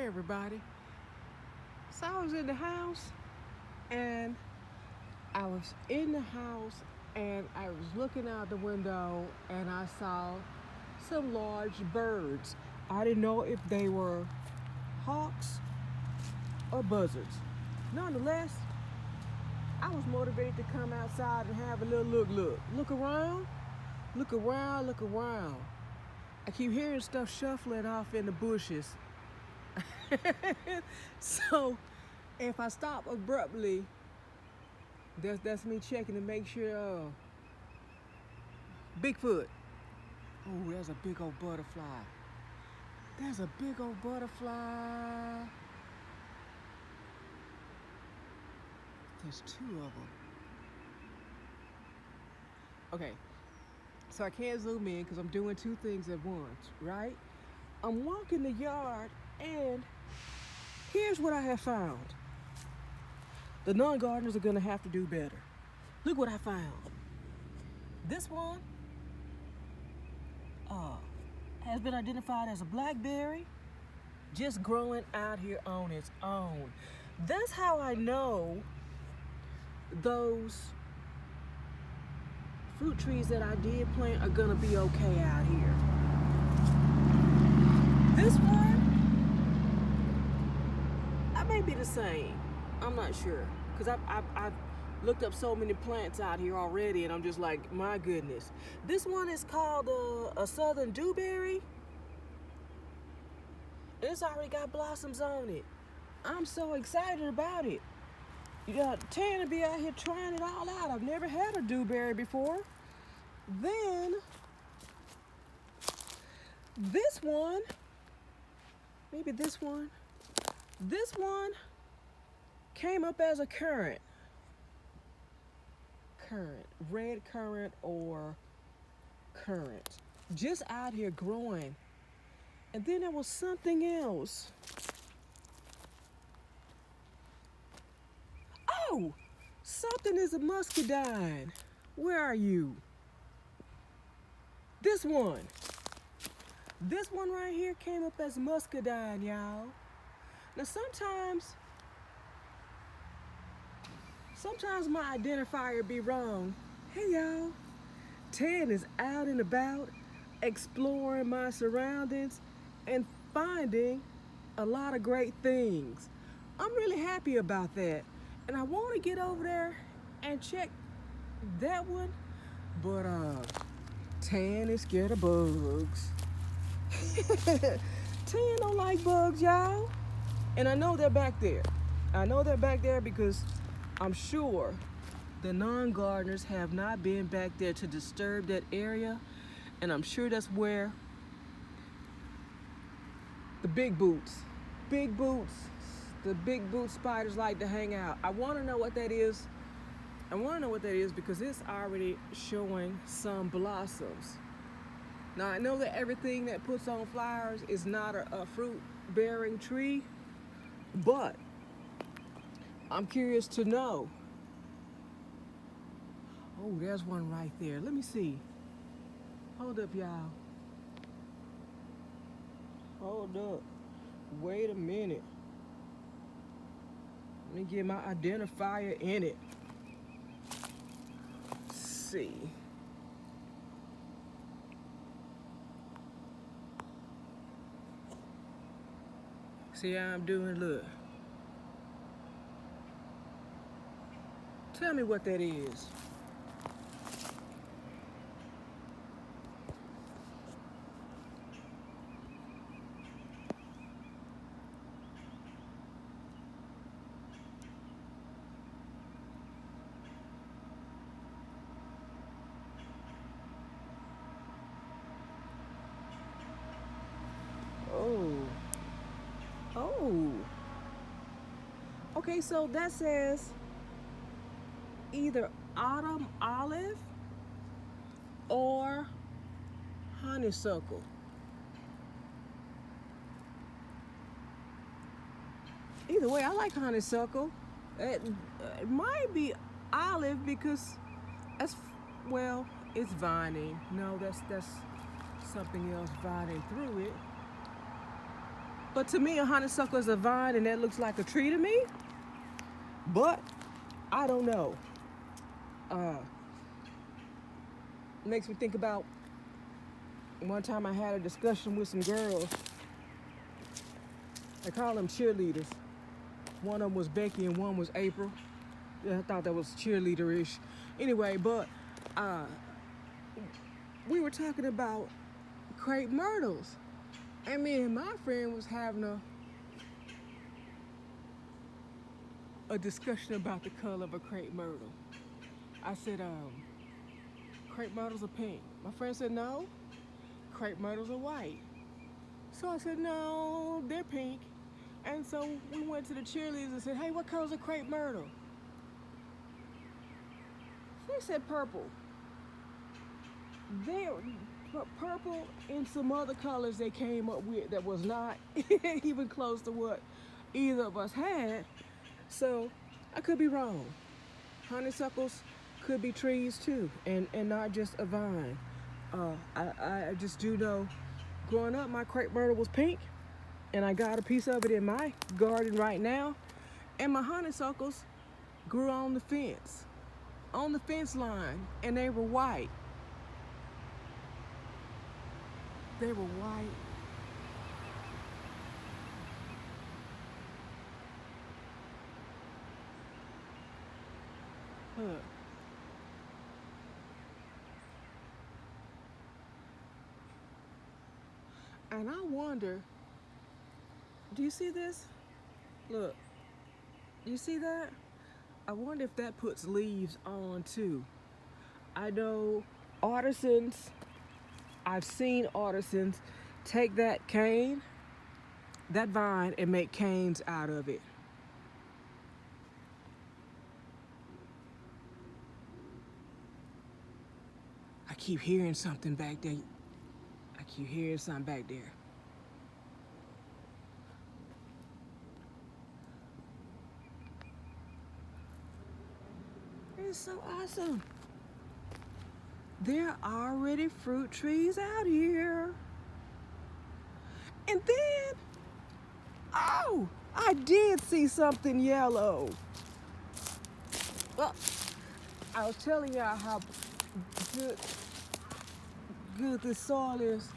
Hey everybody. So I was in the house and I was in the house and I was looking out the window and I saw some large birds. I didn't know if they were hawks or buzzards. Nonetheless, I was motivated to come outside and have a little look. Look around, look around, look around. I keep hearing stuff shuffling off in the bushes. So if I stop abruptly, that's me checking to make sure. Bigfoot. Oh, there's a big old butterfly. There's a big old butterfly. There's two of them. Okay, so I can't zoom in because I'm doing two things at once, right? I'm walking the yard and here's what I have found. The non-gardeners are gonna have to do better. Look what I found. This one has been identified as a blackberry, just growing out here on its own. That's how I know those fruit trees that I did plant are gonna be okay out here. This one, I may be the same. I'm not sure, because I've looked up so many plants out here already, and I'm just like, my goodness. This one is called a southern dewberry. And it's already got blossoms on it. I'm so excited about it. You got Tan to be out here trying it all out. I've never had a dewberry before. Then this one, maybe this one came up as a currant, red currant or currant, just out here growing. And then there was something else. Oh, something is a muscadine. Where are you? This one right here came up as muscadine, y'all. Now sometimes my identifier be wrong. Hey y'all, Tan is out and about, exploring my surroundings and finding a lot of great things. I'm really happy about that. And I want to get over there and check that one, but Tan is scared of bugs. Tan don't like bugs, y'all. And I know they're back there. Because I'm sure the non-gardeners have not been back there to disturb that area. And I'm sure that's where the big boot spiders like to hang out. I want to know what that is. Because it's already showing some blossoms. Now I know that everything that puts on flowers is not a fruit-bearing tree, but I'm curious to know. Oh, there's one right there. Let me see. Hold up, y'all. Hold up. Wait a minute. Let me get my identifier in it. Let's see. See how I'm doing? Look. Tell me what that is. Oh. Okay, so that says either autumn olive or honeysuckle. Either way, I like honeysuckle. It might be olive because well, it's vining. No, that's something else vining through it. But to me, a honeysuckle is a vine, and that looks like a tree to me. But I don't know. Uh, Makes me think about one time I had a discussion with some girls. They call them cheerleaders. One of them was Becky and one was April. Yeah, I thought that was cheerleader-ish. Anyway, but uh, we were talking about crepe myrtles. And me and my friend was having a discussion about the color of a crepe myrtle. I said, crepe myrtles are pink. My friend said, no, crepe myrtles are white. So I said, no, they're pink. And so we went to the cheerleaders and said, hey, what color's a crepe myrtle? They said purple. They're purple and some other colors they came up with that was not even close to what either of us had. So I could be wrong. Honeysuckles could be trees too, and not just a vine. I just do know, growing up, my crepe myrtle was pink, and I got a piece of it in my garden right now. And my honeysuckles grew on the fence line, and they were white. They were white. Huh. And I wonder, do you see this? Look, you see that? I wonder if that puts leaves on too. I know artisans, I've seen artisans take that cane, that vine, and make canes out of it. I keep hearing something back there. I keep hearing something back there. It's so awesome. There are already fruit trees out here. And then, oh, I did see something yellow. Well, I was telling y'all how good this soil is.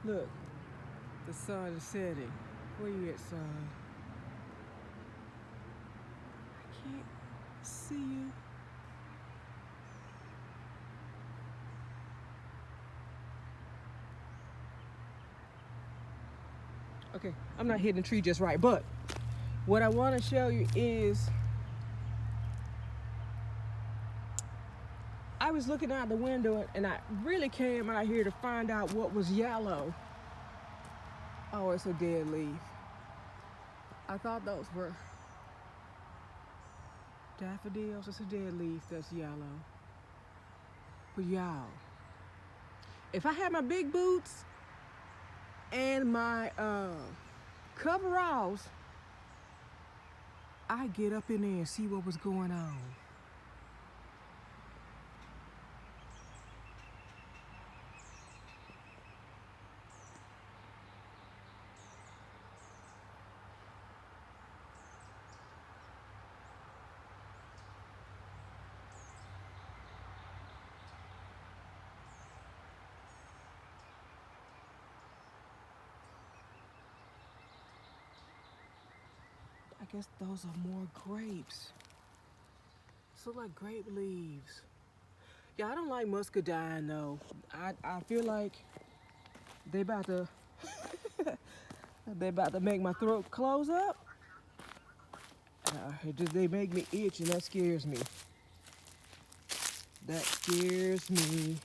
Look, the sun is setting. Where you at, sun? I can't see you. Okay, I'm not hitting the tree just right, but what I want to show you is I was looking out the window and I really came out here to find out what was yellow. Oh, it's a dead leaf. I thought those were daffodils. It's a dead leaf that's yellow. But y'all, if I had my big boots and my coveralls, I'd get up in there and see what was going on. I guess those are more grapes. So like grape leaves. Yeah, I don't like muscadine though. I feel like they about to they about to make my throat close up. They make me itch, and that scares me. That scares me.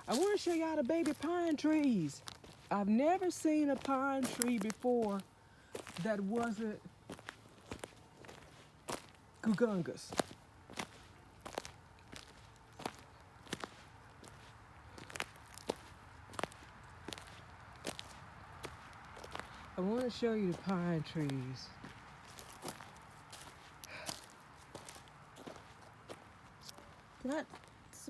I want to show y'all the baby pine trees. I've never seen a pine tree before that wasn't gugungus. I want to show you the pine trees. This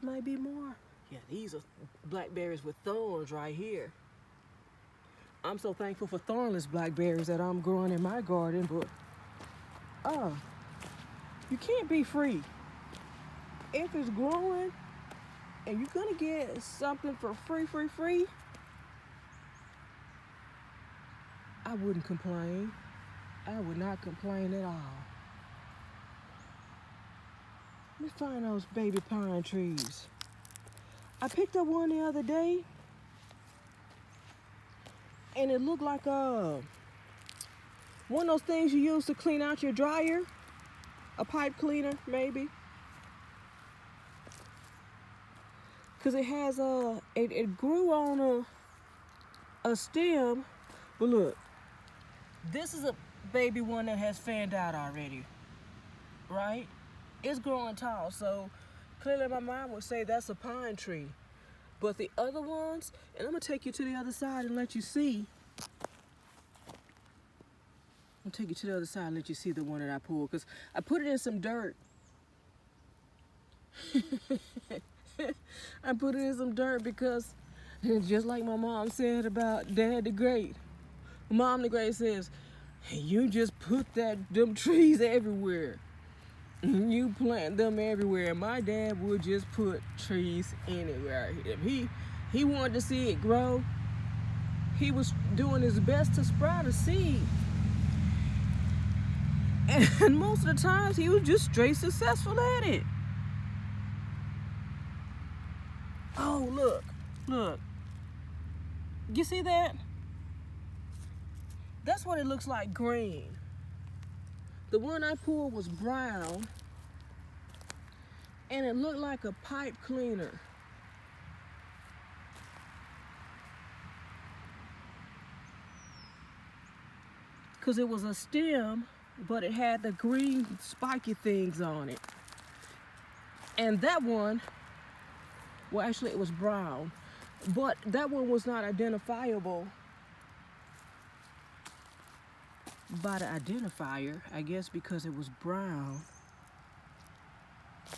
might be more. Yeah, these are blackberries with thorns right here. I'm so thankful for thornless blackberries that I'm growing in my garden, but you can't be free. If it's growing and you're gonna get something for free, I wouldn't complain. I would not complain at all. Let me find those baby pine trees. I picked up one the other day and it looked like one of those things you use to clean out your dryer, a pipe cleaner maybe. Cause it has it grew on a stem, but look, this is a baby one that has fanned out already, right? It's growing tall, so clearly my mom would say that's a pine tree. But the other ones, and I'm gonna take you to the other side and let you see. I'm gonna take you to the other side and let you see the one that I pulled, because I put it in some dirt. I put it in some dirt because, just like my mom said about Dad the Great, Mom the Great says, you just put them trees everywhere. You plant them everywhere. And my dad would just put trees anywhere. If he wanted to see it grow, he was doing his best to sprout a seed. And most of the times he was just straight successful at it. Oh, look. You see that? That's what it looks like green. The one I pulled was brown, and it looked like a pipe cleaner. Because it was a stem, but it had the green spiky things on it. And that one, well, actually it was brown, but that one was not identifiable by the identifier, I guess because it was brown.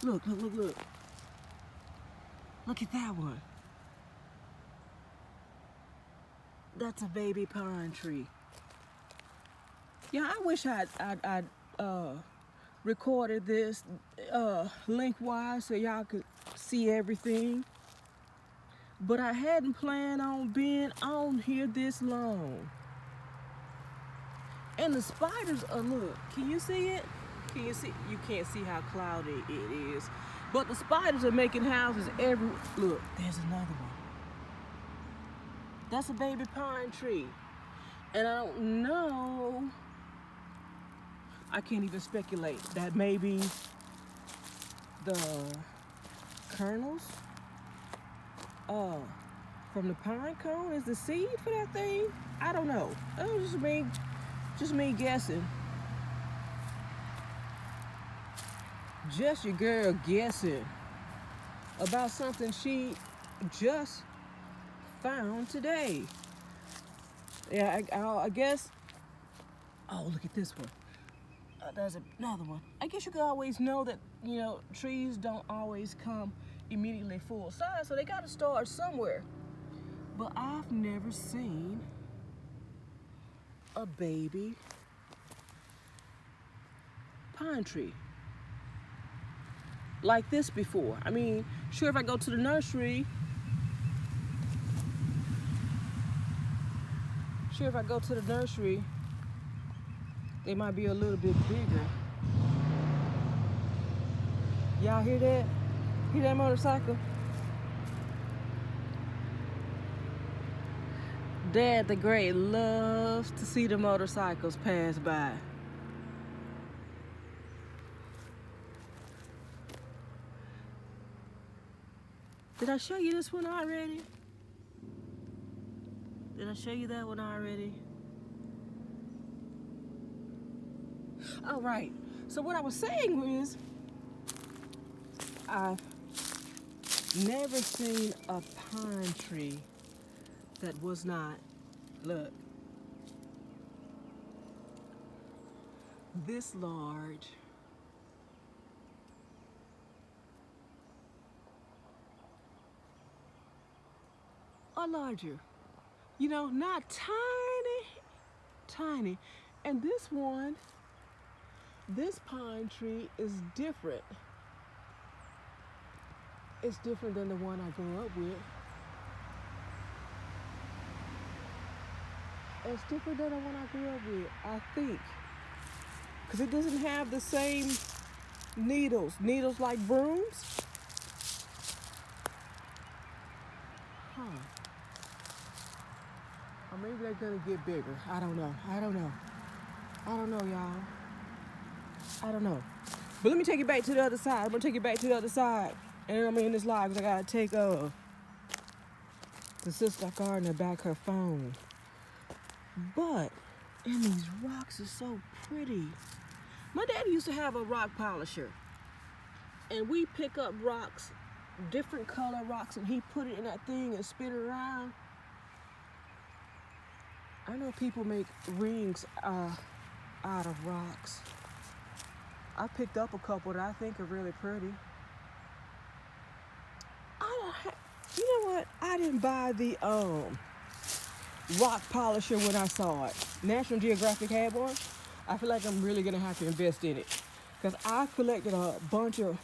Look. Look at that one. That's a baby pine tree. Yeah, I wish I'd recorded this lengthwise so y'all could see everything. But I hadn't planned on being on here this long. And the spiders are, look, can you see it? Can you see? You can't see how cloudy it is. But the spiders are making houses look, there's another one. That's a baby pine tree. And I don't know, I can't even speculate. That maybe the kernels from the pine cone is the seed for that thing. I don't know. That was just me guessing. Just your girl guessing about something she just found today. Yeah, I guess. Oh, look at this one. There's another one. I guess you could always know that, trees don't always come immediately full size, so they got to start somewhere. But I've never seen a baby pine tree like this before. I mean, sure, if I go to the nursery, they might be a little bit bigger. Y'all hear that? Hear that motorcycle? Dad the Great loves to see the motorcycles pass by. Did I show you this one already? Did I show you that one already? All right. So what I was saying was, I've never seen a pine tree that was not, look, this large. Or larger. not tiny, tiny. And this pine tree is different. It's different than the one I grew up with. It's different than the one I grew up with, I think. Because it doesn't have the same needles like brooms. Huh. Or maybe they're going to get bigger. I don't know. I don't know, y'all. I don't know. But let me take you back to the other side. I'm going to take you back to the other side. And I'm in this live because I got to take the sister gardener back her phone. But, and these rocks are so pretty. My daddy used to have a rock polisher. And we pick up rocks, different color rocks, and he put it in that thing and spin it around. I know people make rings out of rocks. I picked up a couple that I think are really pretty. You know what? I didn't buy the rock polisher when I saw it. National Geographic had one. I feel like I'm really gonna have to invest in it because I collected a bunch of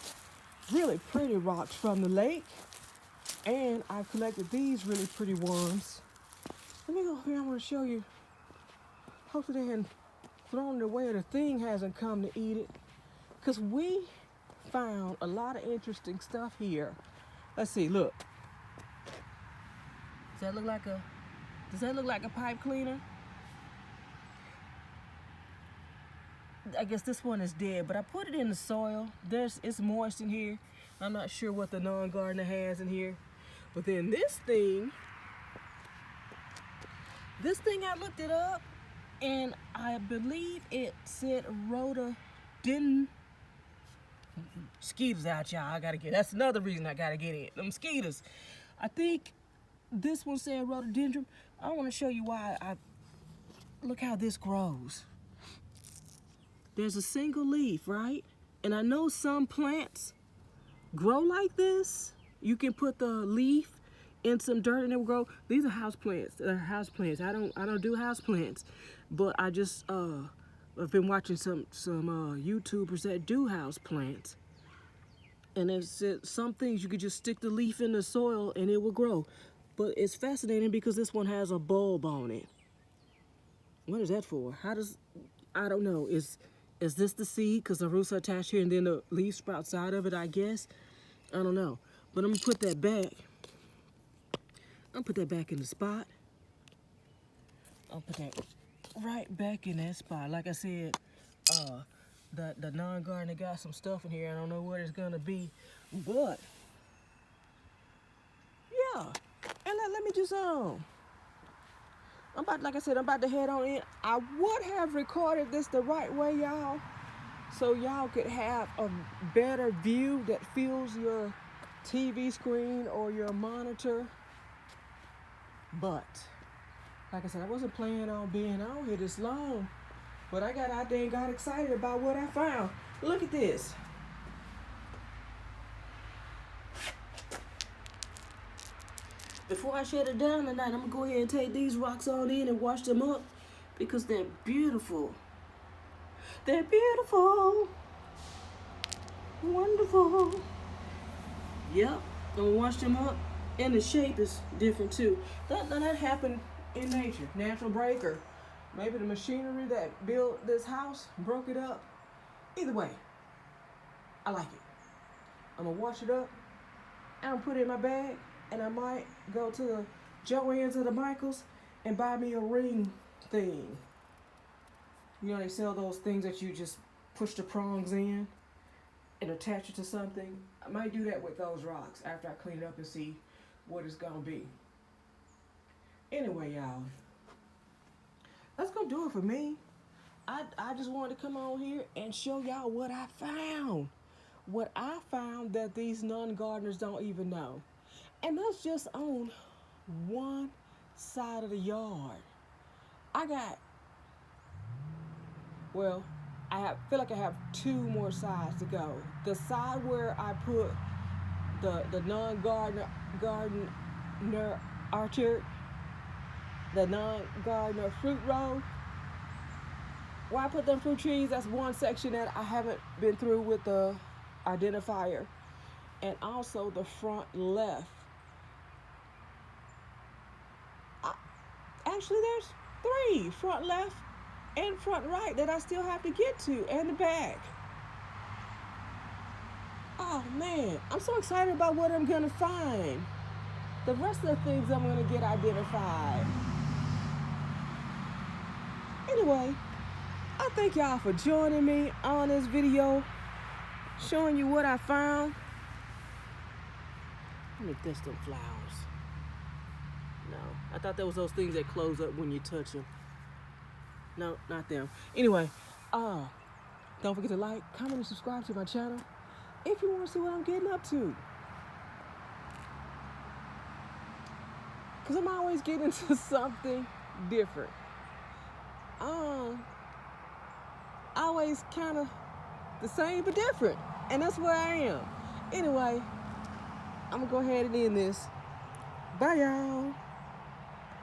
really pretty rocks from the lake, and I've collected these really pretty ones. Let me go here. I want to show you. Hopefully they hadn't thrown it away or the thing hasn't come to eat it, because we found a lot of interesting stuff here. Let's see. Look. Does that look like a pipe cleaner? I guess this one is dead, but I put it in the soil. It's moist in here. I'm not sure what the non-gardener has in here. But then this thing, I looked it up, and I believe it said rhododendron. Mosquitoes out, y'all. That's another reason I gotta get it. The mosquitoes. I think this one said rhododendron. I want to show you why. Look how this grows. There's a single leaf, right? And I know some plants grow like this. You can put the leaf in some dirt and it will grow. These are house plants. I don't do house plants, but I just I've been watching some YouTubers that do house plants. And there's some things you could just stick the leaf in the soil and it will grow. But it's fascinating because this one has a bulb on it. What is that for? I don't know. Is this the seed? Because the roots are attached here and then the leaf sprouts out of it, I guess. I don't know. But I'm going to put that back. I'm going to put that back in the spot. I'll put that right back in that spot. Like I said, the non-gardener got some stuff in here. I don't know what it's going to be. But, yeah. And let me just, I'm about to head on in. I would have recorded this the right way, y'all, so y'all could have a better view that fills your TV screen or your monitor. But, like I said, I wasn't planning on being on here this long, but I got out there and got excited about what I found. Look at this. Before I shut it down tonight, I'm going to go ahead and take these rocks on in and wash them up because they're beautiful. They're beautiful. Wonderful. Yep, I'm going to wash them up. And the shape is different too. That happened in nature. Natural breaker. Maybe the machinery that built this house broke it up. Either way, I like it. I'm going to wash it up. I'm going to put it in my bag. And I might go to the Joann's or the Michaels and buy me a ring thing. You know, they sell those things that you just push the prongs in and attach it to something. I might do that with those rocks after I clean it up and see what it's gonna be. Anyway, y'all, that's gonna do it for me. I just wanted to come on here and show y'all what I found. What I found that these non-gardeners don't even know. And that's just on one side of the yard. I feel like I have two more sides to go. The side where I put the non-gardener orchard, the non-gardener fruit row. Where I put them fruit trees, that's one section that I haven't been through with the identifier. And also the front left. I, actually, there's 3, front left and front right, that I still have to get to, and the back. Oh man, I'm so excited about what I'm gonna find. The rest of the things I'm gonna get identified. Anyway, I thank y'all for joining me on this video, showing you what I found. Let me test them flowers. No, I thought that was those things that close up when you touch them. No, not them. Anyway, don't forget to like, comment, and subscribe to my channel if you want to see what I'm getting up to. Because I'm always getting into something different. Always kind of the same but different. And that's where I am. Anyway, I'm going to go ahead and end this. Bye, y'all.